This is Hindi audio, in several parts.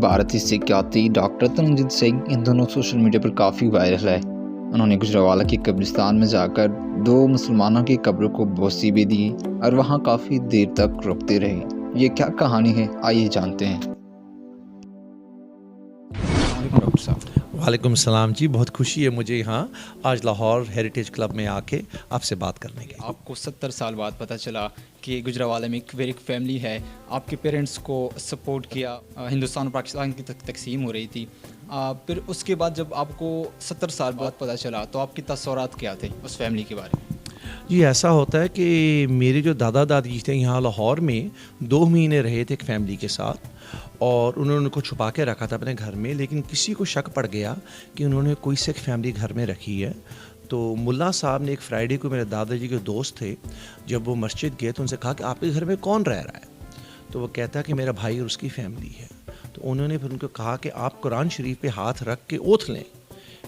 भारतीय सिक्याती डॉक्टर तनजीद सिंह इन दोनों सोशल मीडिया पर काफ़ी वायरल है। उन्होंने गुजरावाला के कब्रिस्तान में जाकर 2 मुसलमानों की कब्रों को बोसी भी दी और वहां काफ़ी देर तक रुकते रहे। ये क्या कहानी है, आइए जानते हैं। डॉक्टर साहब, वालेकुम सलाम जी, बहुत खुशी है मुझे यहाँ आज लाहौर हेरिटेज क्लब में आके आपसे बात करने की। आपको 70 साल बाद पता चला कि गुजरावाला में एक फैमिली है, आपके पेरेंट्स को सपोर्ट किया, हिंदुस्तान और पाकिस्तान की तकसीम हो रही थी। फिर उसके बाद जब आपको 70 साल बाद पता चला तो आपके तसव्वुरात क्या थे उस फैमिली के बारे में? जी, ऐसा होता है कि मेरे जो दादा दादी थे यहाँ लाहौर में 2 महीने रहे थे एक फैमिली के साथ और उन्होंने उनको छुपा के रखा था अपने घर में, लेकिन किसी को शक पड़ गया कि उन्होंने कोई सिख फैमिली घर में रखी है। तो मुल्ला साहब ने एक फ्राइडे को, मेरे दादाजी के दोस्त थे, जब वो मस्जिद गए तो उनसे कहा कि आपके घर में कौन रह रहा है? तो वो कहता कि मेरा भाई और उसकी फैमिली है। तो उन्होंने फिर उनको कहा कि आप कुरान शरीफ पे हाथ रख के ओथ लें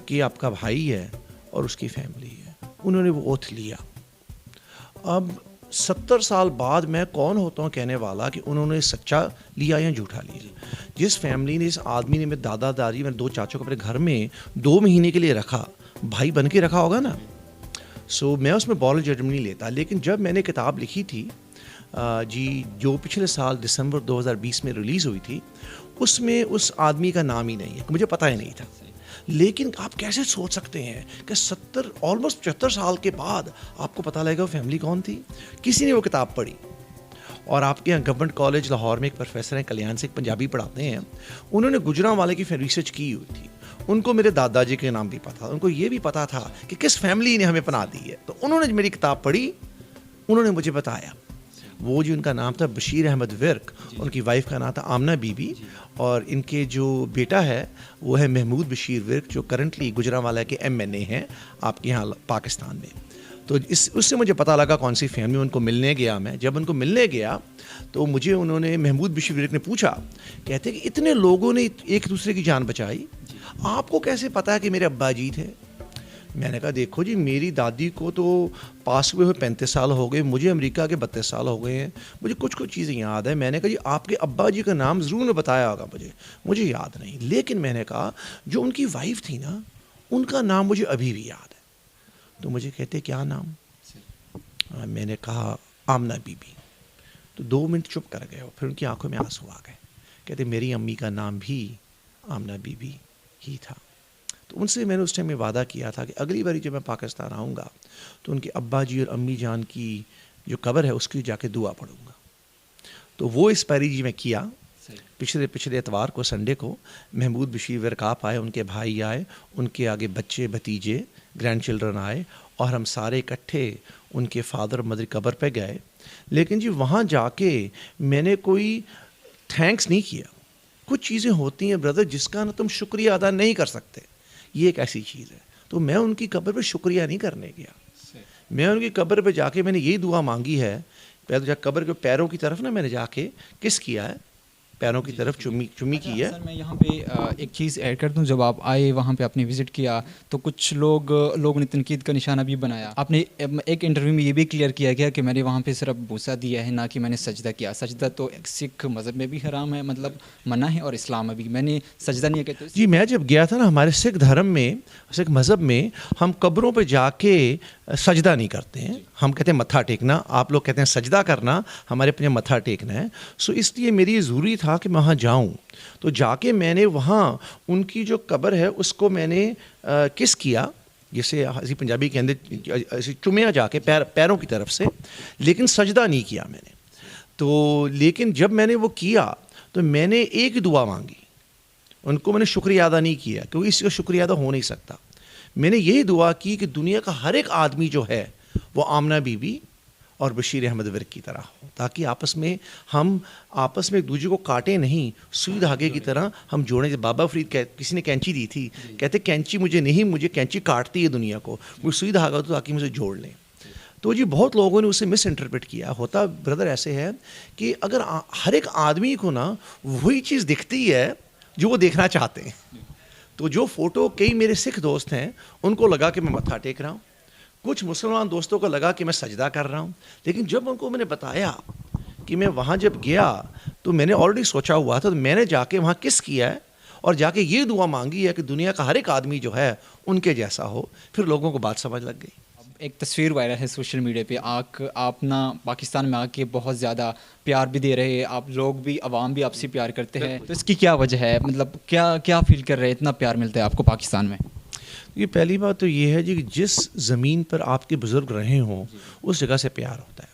कि आपका भाई है और उसकी फैमिली है। उन्होंने वो ओथ लिया। अब 70 साल बाद मैं कौन होता हूँ कहने वाला कि उन्होंने सच्चा लिया या झूठा लिया। जिस फैमिली ने, इस आदमी ने मेरे दादा दादी, मेरे 2 चाचों को अपने घर में 2 महीने के लिए रखा, भाई बन के रखा होगा ना। सो मैं उसमें मॉरल जजमेंट नहीं लेता, लेकिन जब मैंने किताब लिखी थी जी, जो पिछले साल दिसंबर 2020 में रिलीज़ हुई थी, उसमें उस आदमी का नाम ही नहीं है, मुझे पता ही नहीं था। लेकिन आप कैसे सोच सकते हैं कि 70 ऑलमोस्ट 75 साल के बाद आपको पता लगेगा वो फैमिली कौन थी? किसी ने वो किताब पढ़ी। और आपके यहाँ गवर्नमेंट कॉलेज लाहौर में एक प्रोफेसर हैं, कल्याण सिंह, पंजाबी पढ़ाते हैं, उन्होंने गुजरांवाले की रिसर्च की हुई थी। उनको मेरे दादाजी के नाम भी पता, उनको ये भी पता था कि किस फैमिली ने हमें पनाह दी है। तो उन्होंने मेरी किताब पढ़ी, उन्होंने मुझे बताया। वो जो उनका नाम था बशीर अहमद विर्क, उनकी वाइफ का नाम था आमना बीबी, और इनके जो बेटा है वो है महमूद बशीर विर्क, जो करंटली गुजरांवाला के MNA हैं आपके यहाँ पाकिस्तान में। तो उससे मुझे पता लगा कौन सी फैमिली। उनको मिलने गया मैं, जब उनको मिलने गया तो मुझे उन्होंने, महमूद बशीर विर्क ने पूछा, कहते कि इतने लोगों ने एक दूसरे की जान बचाई, आपको कैसे पता है कि मेरे अब्बा जी थे? मैंने कहा देखो जी, मेरी दादी को तो पास हुए 35 साल हो गए, मुझे अमेरिका के 32 साल हो गए हैं, मुझे कुछ चीज़ें याद है। मैंने कहा जी आपके अब्बा जी का नाम ज़रूर ने बताया होगा, मुझे याद नहीं। लेकिन मैंने कहा जो उनकी वाइफ थी ना, उनका नाम मुझे अभी भी याद है। तो मुझे कहते क्या नाम? मैंने कहा आमना बीबी। तो 2 मिनट चुप कर गए और फिर उनकी आंखों में आंसू आ गए। कहते मेरी अम्मी का नाम भी आमना बीबी ही था। तो उनसे मैंने उस टाइम में वादा किया था कि अगली बारी जब मैं पाकिस्तान आऊँगा तो उनके अब्बा जी और अम्मी जान की जो कब्र है उसकी जाके दुआ पढ़ूँगा। तो वो एक्सपायरी जी मैं किया। पिछले इतवार को, संडे को, महमूद बशीर विर्क आप आए, उनके भाई आए, उनके आगे बच्चे, भतीजे, ग्रैंड चिल्ड्रन आए और हम सारे इकट्ठे उनके फादर और मदर कब्र पे गए। लेकिन जी वहाँ जाके मैंने कोई थैंक्स नहीं किया। कुछ चीज़ें होती हैं ब्रदर जिसका ना तुम शुक्रिया अदा नहीं कर सकते, ये एक ऐसी चीज़ है। तो मैं उनकी कब्र पे शुक्रिया नहीं करने गया। मैं उनकी कब्र पे जाके मैंने यही दुआ मांगी है। पहले तो जाकर कब्र के पैरों की तरफ ना मैंने जाके किस किया है, पैरों की तरफ चुमी की है। सर मैं यहाँ पे एक चीज़ ऐड कर दूँ, जब आप आए वहाँ पे आपने विज़िट किया तो कुछ लोगों ने तनकीद का निशाना भी बनाया। आपने एक इंटरव्यू में ये भी क्लियर किया गया कि मैंने वहाँ पे सिर्फ बूसा दिया है, ना कि मैंने सजदा किया। सजदा तो एक सिख मज़हब में भी हराम है, मतलब मना है, और इस्लाम में भी। मैंने सजदा नहीं किया। जी मैं जब गया था ना, हमारे सिख धर्म में, सिख मज़हब में हम कब्रों पर जाके सजदा नहीं करते हैं, हम कहते हैं मत्था टेकना। आप लोग कहते हैं सजदा करना, हमारे अपने मत्था टेकना है। सो इसलिए मेरी ज़रूरी था कि मैं वहाँ जाऊँ। तो जाके मैंने वहाँ उनकी जो कब्र है उसको मैंने किस किया, जैसे ऐसी पंजाबी के अंदर ऐसे चुमिया जाके पैरों की तरफ से, लेकिन सजदा नहीं किया मैंने। तो लेकिन जब मैंने वो किया तो मैंने एक दुआ मांगी, उनको मैंने शुक्रिया अदा नहीं किया क्योंकि इसका शुक्रिया अदा हो नहीं सकता। मैंने यही दुआ की कि दुनिया का हर एक आदमी जो है वो आमना बीबी और बशीर अहमद विर्क की तरह हो, ताकि हम आपस में एक दूसरे को काटे नहीं, सुई धागे की तरह हम जोड़ें। जब बाबा फरीद किसी ने कैंची दी थी, कहते कैंची मुझे नहीं, मुझे कैंची काटती है दुनिया को, मुझे सुई धागा तो ताकि मुझे जोड़ लें। तो जी बहुत लोगों ने उसे मिस इंटरप्रेट किया। होता ब्रदर ऐसे है कि अगर हर एक आदमी को ना वही चीज़ दिखती है जो वो देखना चाहते हैं। तो जो फ़ोटो कई मेरे सिख दोस्त हैं उनको लगा कि मैं मत्था टेक रहा हूँ, कुछ मुसलमान दोस्तों को लगा कि मैं सजदा कर रहा हूँ। लेकिन जब उनको मैंने बताया कि मैं वहाँ जब गया तो मैंने ऑलरेडी सोचा हुआ था, तो मैंने जाके वहाँ किस किया है और जाके ये दुआ मांगी है कि दुनिया का हर एक आदमी जो है उनके जैसा हो। फिर लोगों को बात समझ लग गई। एक तस्वीर वायरल है सोशल मीडिया पे, आप ना पाकिस्तान में आके बहुत ज़्यादा प्यार भी दे रहे हैं, आप लोग भी, आवाम भी आपसे प्यार करते हैं, तो इसकी क्या वजह है? मतलब क्या क्या फील कर रहे हैं, इतना प्यार मिलता है आपको पाकिस्तान में? ये पहली बात तो ये है जी कि जिस ज़मीन पर आपके बुज़ुर्ग रहे हों उस जगह से प्यार होता है।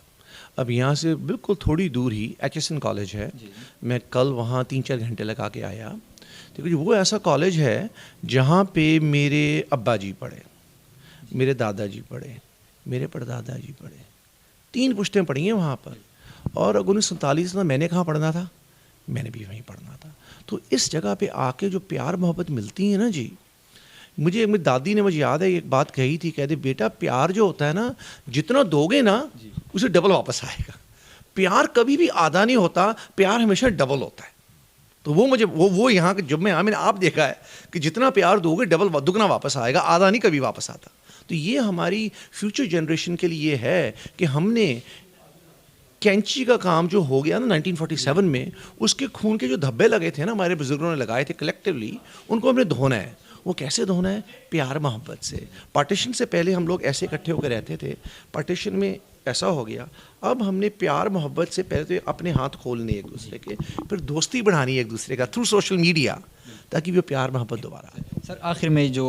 अब यहाँ से बिल्कुल थोड़ी दूर ही HSN कॉलेज है, मैं कल वहाँ 3-4 घंटे लगा के आया। देखो वो ऐसा कॉलेज है जहाँ पे मेरे अब्बा जी पढ़े, मेरे दादाजी पढ़े, मेरे परदादा जी पढ़े, 3 पुश्तें पढ़ी हैं वहाँ पर। और 1947 में मैंने कहाँ पढ़ना था, मैंने भी वहीं पढ़ना था। तो इस जगह पे आके जो प्यार मोहब्बत मिलती है ना जी, मुझे मेरी दादी ने मुझे याद है एक बात कही थी, कहते बेटा प्यार जो होता है ना, जितना दोगे ना उसे डबल वापस आएगा। प्यार कभी भी आधा नहीं होता, प्यार हमेशा डबल होता है। तो वो मुझे वो यहाँ के जब मैं मैंने आप देखा है कि जितना प्यार दोगे डबल दुगना वापस आएगा, आधा नहीं कभी वापस आता। तो ये हमारी फ्यूचर जनरेशन के लिए है कि हमने कैंची का काम जो हो गया ना 1947 में, उसके खून के जो धब्बे लगे थे ना, हमारे बुजुर्गों ने लगाए थे कलेक्टिवली, उनको हमने धोना है। वो कैसे धोना है? प्यार मोहब्बत से। पार्टीशन से पहले हम लोग ऐसे इकट्ठे होकर रहते थे, पार्टीशन में ऐसा हो गया। अब हमने प्यार मोहब्बत से पहले तो अपने हाथ खोलने एक दूसरे के, फिर दोस्ती बढ़ानी एक दूसरे का थ्रू सोशल मीडिया, ताकि वो प्यार मोहब्बत दोबारा आए। सर आखिर में जो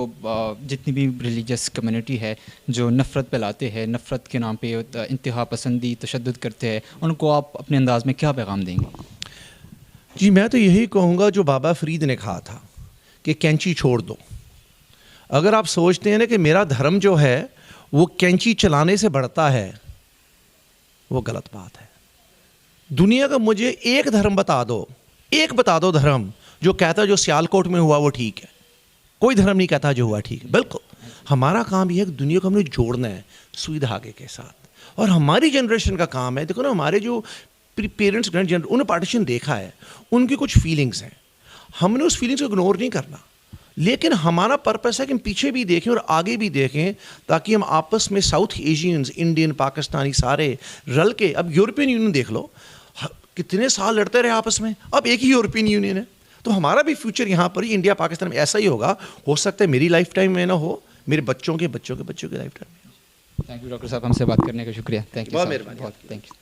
जितनी भी रिलीजियस कम्युनिटी है जो नफ़रत फैलाते हैं, नफ़रत के नाम पे इंतहा पसंदी तशद्दुद करते हैं, उनको आप अपने अंदाज़ में क्या पैगाम देंगे? जी मैं तो यही कहूँगा जो बाबा फरीद ने कहा था कि कैंची छोड़ दो। अगर आप सोचते हैं ना कि मेरा धर्म जो है वो कैंची चलाने से बढ़ता है, वो गलत बात है। दुनिया का मुझे एक धर्म बता दो, एक बता दो धर्म जो कहता है जो सियालकोट में हुआ वो ठीक है। कोई धर्म नहीं कहता जो हुआ ठीक है। बिल्कुल हमारा काम यह है कि दुनिया को हमने जोड़ना है सुई धागे के साथ। और हमारी जनरेशन का काम है, देखो ना हमारे जो पेरेंट्स ग्रैंड जनरेशन, उन्होंने पार्टीशन देखा है, उनकी कुछ फीलिंग्स हैं, हमने उस फीलिंग्स को इग्नोर नहीं करना। लेकिन हमारा पर्पस है कि हम पीछे भी देखें और आगे भी देखें, ताकि हम आपस में साउथ एशियंस, इंडियन, पाकिस्तानी सारे रल के, अब यूरोपियन यूनियन देख लो, कितने साल लड़ते रहे आपस में, अब एक ही यूरोपियन यूनियन है। तो हमारा भी फ्यूचर यहाँ पर ही इंडिया पाकिस्तान में ऐसा ही होगा। हो सकता है मेरी लाइफ टाइम में ना हो, मेरे बच्चों के बच्चों के बच्चों के लाइफ टाइम में। थैंक यू डॉक्टर साहब, हमसे बात करने का शुक्रिया। थैंक यू, बहुत मेहरबानी। Thank you.